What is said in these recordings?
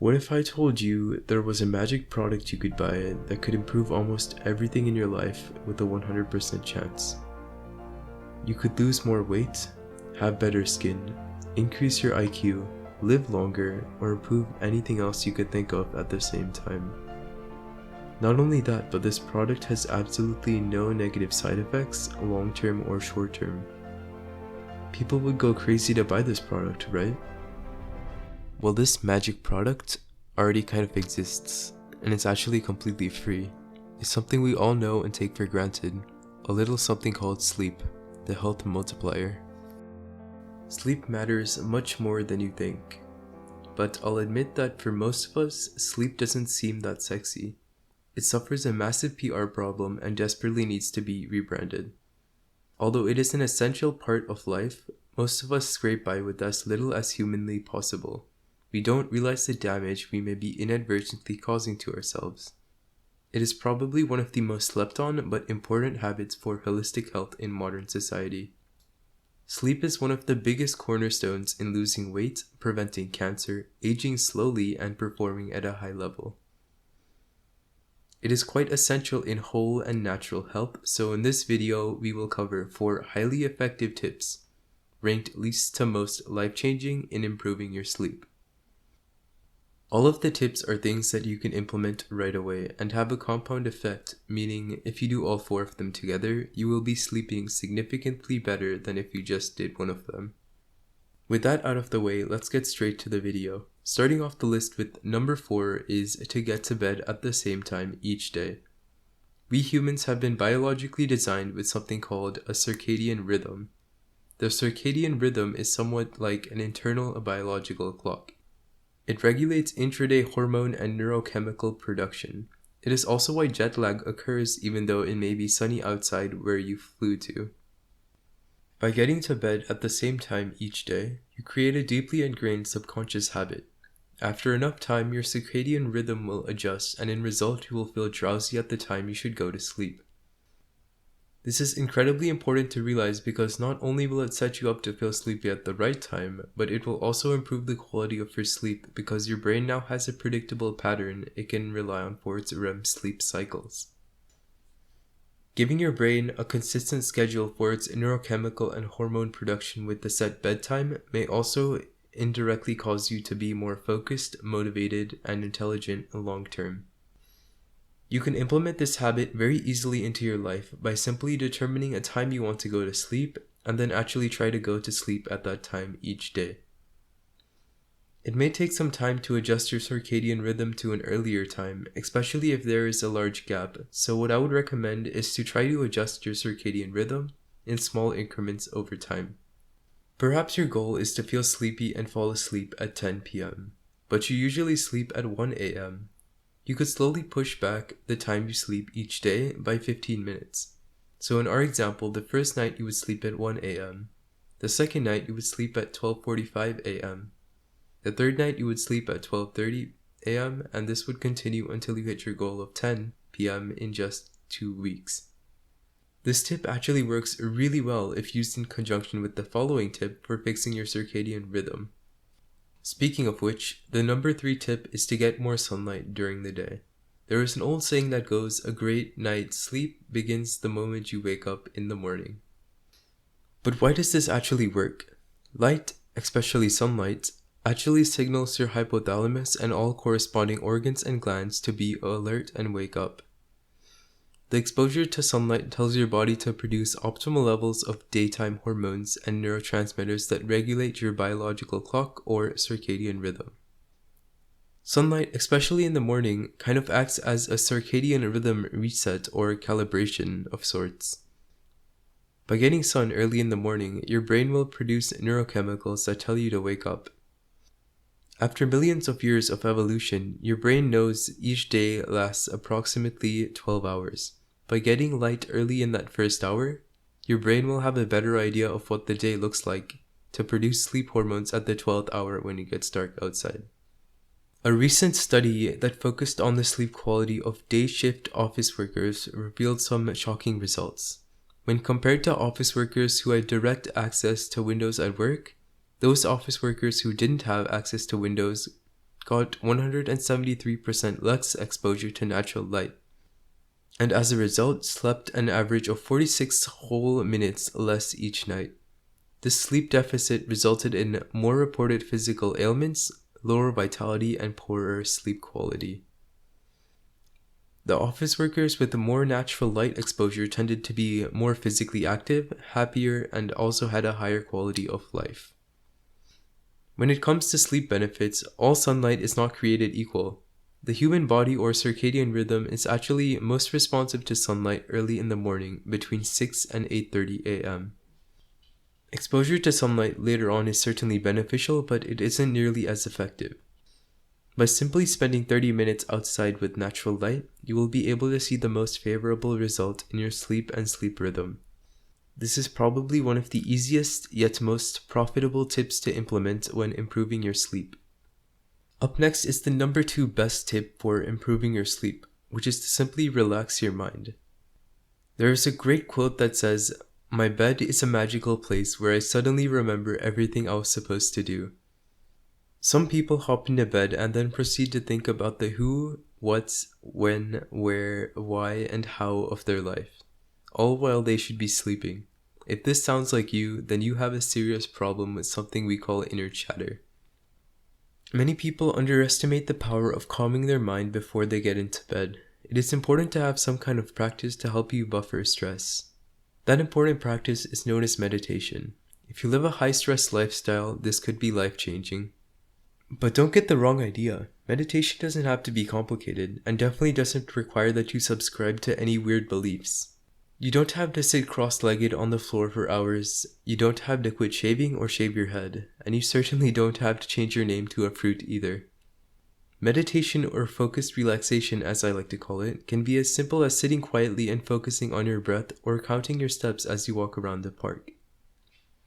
What if I told you there was a magic product you could buy that could improve almost everything in your life with a 100% chance? You could lose more weight, have better skin, increase your IQ, live longer, or improve anything else you could think of at the same time. Not only that, but this product has absolutely no negative side effects, long-term or short-term. People would go crazy to buy this product, right? Well, this magic product already kind of exists, and it's actually completely free. It's something we all know and take for granted, a little something called sleep, the health multiplier. Sleep matters much more than you think, but I'll admit that for most of us, sleep doesn't seem that sexy. It suffers a massive PR problem and desperately needs to be rebranded. Although it is an essential part of life, most of us scrape by with as little as humanly possible. We don't realize the damage we may be inadvertently causing to ourselves. It is probably one of the most slept on but important habits for holistic health in modern society. Sleep is one of the biggest cornerstones in losing weight, preventing cancer, aging slowly, and performing at a high level. It is quite essential in whole and natural health, so in this video we will cover 4 highly effective tips, ranked least to most life-changing in improving your sleep. All of the tips are things that you can implement right away and have a compound effect, meaning if you do all 4 of them together, you will be sleeping significantly better than if you just did one of them. With that out of the way, let's get straight to the video. Starting off the list with number 4 is to get to bed at the same time each day. We humans have been biologically designed with something called a circadian rhythm. The circadian rhythm is somewhat like an internal biological clock. It regulates intraday hormone and neurochemical production. It is also why jet lag occurs even though it may be sunny outside where you flew to. By getting to bed at the same time each day, you create a deeply ingrained subconscious habit. After enough time, your circadian rhythm will adjust, and in result, you will feel drowsy at the time you should go to sleep. This is incredibly important to realize because not only will it set you up to feel sleepy at the right time, but it will also improve the quality of your sleep because your brain now has a predictable pattern it can rely on for its REM sleep cycles. Giving your brain a consistent schedule for its neurochemical and hormone production with the set bedtime may also indirectly cause you to be more focused, motivated, and intelligent long term. You can implement this habit very easily into your life by simply determining a time you want to go to sleep and then actually try to go to sleep at that time each day. It may take some time to adjust your circadian rhythm to an earlier time, especially if there is a large gap, so what I would recommend is to try to adjust your circadian rhythm in small increments over time. Perhaps your goal is to feel sleepy and fall asleep at 10 p.m., but you usually sleep at 1 a.m. You could slowly push back the time you sleep each day by 15 minutes. So in our example, the first night you would sleep at 1 a.m. The second night you would sleep at 12:45 a.m. The third night you would sleep at 12:30 a.m. and this would continue until you hit your goal of 10 p.m. in just 2 weeks. This tip actually works really well if used in conjunction with the following tip for fixing your circadian rhythm. Speaking of which, the number 3 tip is to get more sunlight during the day. There is an old saying that goes, a great night's sleep begins the moment you wake up in the morning. But why does this actually work? Light, especially sunlight, actually signals your hypothalamus and all corresponding organs and glands to be alert and wake up. The exposure to sunlight tells your body to produce optimal levels of daytime hormones and neurotransmitters that regulate your biological clock or circadian rhythm. Sunlight, especially in the morning, kind of acts as a circadian rhythm reset or calibration of sorts. By getting sun early in the morning, your brain will produce neurochemicals that tell you to wake up. After millions of years of evolution, your brain knows each day lasts approximately 12 hours. By getting light early in that first hour, your brain will have a better idea of what the day looks like to produce sleep hormones at the 12th hour when it gets dark outside. A recent study that focused on the sleep quality of day shift office workers revealed some shocking results. When compared to office workers who had direct access to windows at work, those office workers who didn't have access to windows got 173% less exposure to natural light, and as a result slept an average of 46 whole minutes less each night. This sleep deficit resulted in more reported physical ailments, lower vitality, and poorer sleep quality. The office workers with more natural light exposure tended to be more physically active, happier, and also had a higher quality of life. When it comes to sleep benefits, all sunlight is not created equal. The human body or circadian rhythm is actually most responsive to sunlight early in the morning between 6 and 8:30 a.m. Exposure to sunlight later on is certainly beneficial, but it isn't nearly as effective. By simply spending 30 minutes outside with natural light, you will be able to see the most favorable result in your sleep and sleep rhythm. This is probably one of the easiest yet most profitable tips to implement when improving your sleep. Up next is the number 2 best tip for improving your sleep, which is to simply relax your mind. There is a great quote that says, "My bed is a magical place where I suddenly remember everything I was supposed to do." Some people hop into bed and then proceed to think about the who, what, when, where, why, and how of their life, all while they should be sleeping. If this sounds like you, then you have a serious problem with something we call inner chatter. Many people underestimate the power of calming their mind before they get into bed. It is important to have some kind of practice to help you buffer stress. That important practice is known as meditation. If you live a high-stress lifestyle, this could be life-changing. But don't get the wrong idea. Meditation doesn't have to be complicated, and definitely doesn't require that you subscribe to any weird beliefs. You don't have to sit cross-legged on the floor for hours, you don't have to quit shaving or shave your head, and you certainly don't have to change your name to a fruit either. Meditation, or focused relaxation as I like to call it, can be as simple as sitting quietly and focusing on your breath or counting your steps as you walk around the park.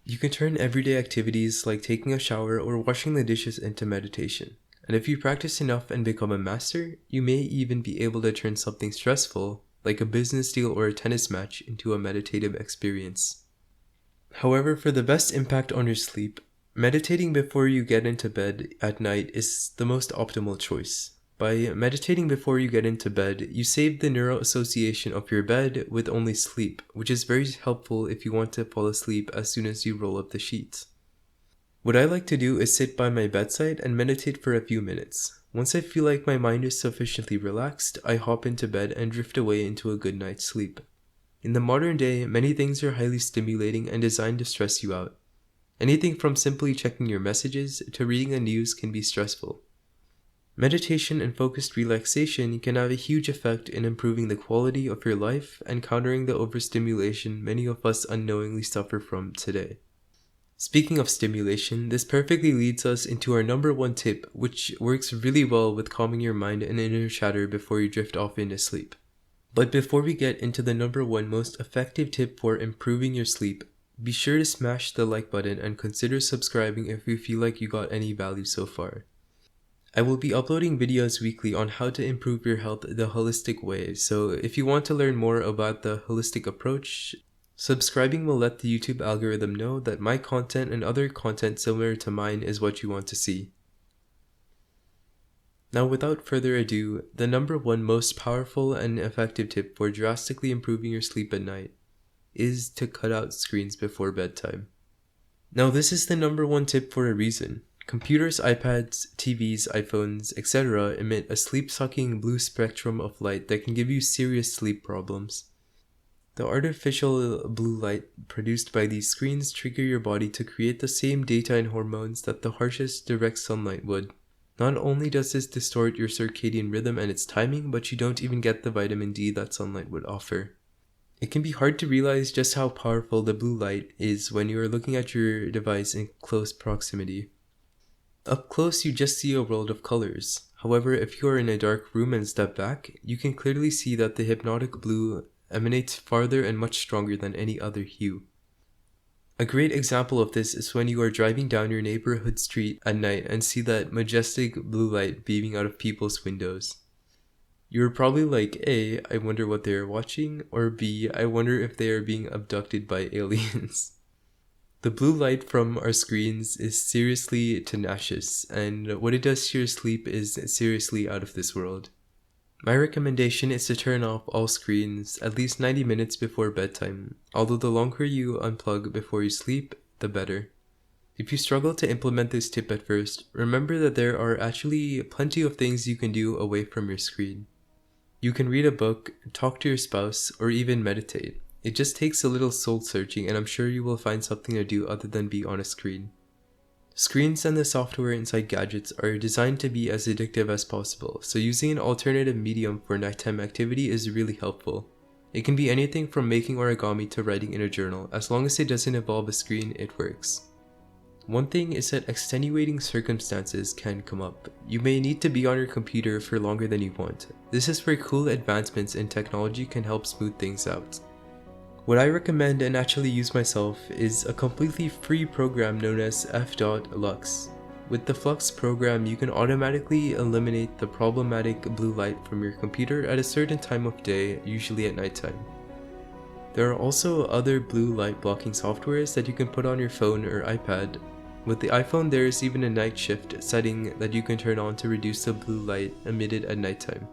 You can turn everyday activities like taking a shower or washing the dishes into meditation. And if you practice enough and become a master, you may even be able to turn something stressful, like a business deal or a tennis match, into a meditative experience. However, for the best impact on your sleep, meditating before you get into bed at night is the most optimal choice. By meditating before you get into bed, you save the neural association of your bed with only sleep, which is very helpful if you want to fall asleep as soon as you roll up the sheets. What I like to do is sit by my bedside and meditate for a few minutes. Once I feel like my mind is sufficiently relaxed, I hop into bed and drift away into a good night's sleep. In the modern day, many things are highly stimulating and designed to stress you out. Anything from simply checking your messages to reading the news can be stressful. Meditation and focused relaxation can have a huge effect in improving the quality of your life and countering the overstimulation many of us unknowingly suffer from today. Speaking of stimulation, this perfectly leads us into our number 1 tip, which works really well with calming your mind and inner chatter before you drift off into sleep. But before we get into the number 1 most effective tip for improving your sleep, be sure to smash the like button and consider subscribing if you feel like you got any value so far. I will be uploading videos weekly on how to improve your health the holistic way, so if you want to learn more about the holistic approach, subscribing will let the YouTube algorithm know that my content and other content similar to mine is what you want to see. Now, without further ado, the number 1 most powerful and effective tip for drastically improving your sleep at night is to cut out screens before bedtime. Now, this is the number 1 tip for a reason. Computers, iPads, TVs, iPhones, etc. emit a sleep-sucking blue spectrum of light that can give you serious sleep problems. The artificial blue light produced by these screens trigger your body to create the same daytime hormones that the harshest direct sunlight would. Not only does this distort your circadian rhythm and its timing, but you don't even get the vitamin D that sunlight would offer. It can be hard to realize just how powerful the blue light is when you are looking at your device in close proximity. Up close, you just see a world of colors. However, if you are in a dark room and step back, you can clearly see that the hypnotic blue emanates farther and much stronger than any other hue. A great example of this is when you are driving down your neighborhood street at night and see that majestic blue light beaming out of people's windows. You're probably like, A, I wonder what they are watching, or B, I wonder if they are being abducted by aliens. The blue light from our screens is seriously tenacious, and what it does to your sleep is seriously out of this world. My recommendation is to turn off all screens at least 90 minutes before bedtime, although the longer you unplug before you sleep, the better. If you struggle to implement this tip at first, remember that there are actually plenty of things you can do away from your screen. You can read a book, talk to your spouse, or even meditate. It just takes a little soul searching, and I'm sure you will find something to do other than be on a screen. Screens and the software inside gadgets are designed to be as addictive as possible, so using an alternative medium for nighttime activity is really helpful. It can be anything from making origami to writing in a journal. As long as it doesn't involve a screen, it works. One thing is that extenuating circumstances can come up. You may need to be on your computer for longer than you want. This is where cool advancements in technology can help smooth things out. What I recommend and actually use myself is a completely free program known as f.lux. With the Flux program, you can automatically eliminate the problematic blue light from your computer at a certain time of day, usually at nighttime. There are also other blue light blocking softwares that you can put on your phone or iPad. With the iPhone, there is even a night shift setting that you can turn on to reduce the blue light emitted at nighttime.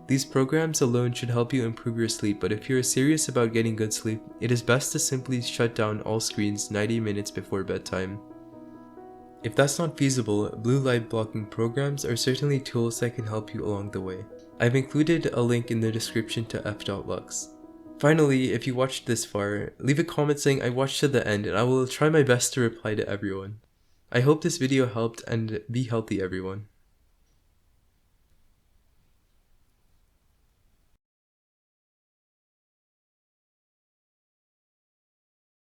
These programs alone should help you improve your sleep, but if you are serious about getting good sleep, it is best to simply shut down all screens 90 minutes before bedtime. If that's not feasible, blue light blocking programs are certainly tools that can help you along the way. I've included a link in the description to f.lux. Finally, if you watched this far, leave a comment saying I watched to the end and I will try my best to reply to everyone. I hope this video helped, and be healthy everyone.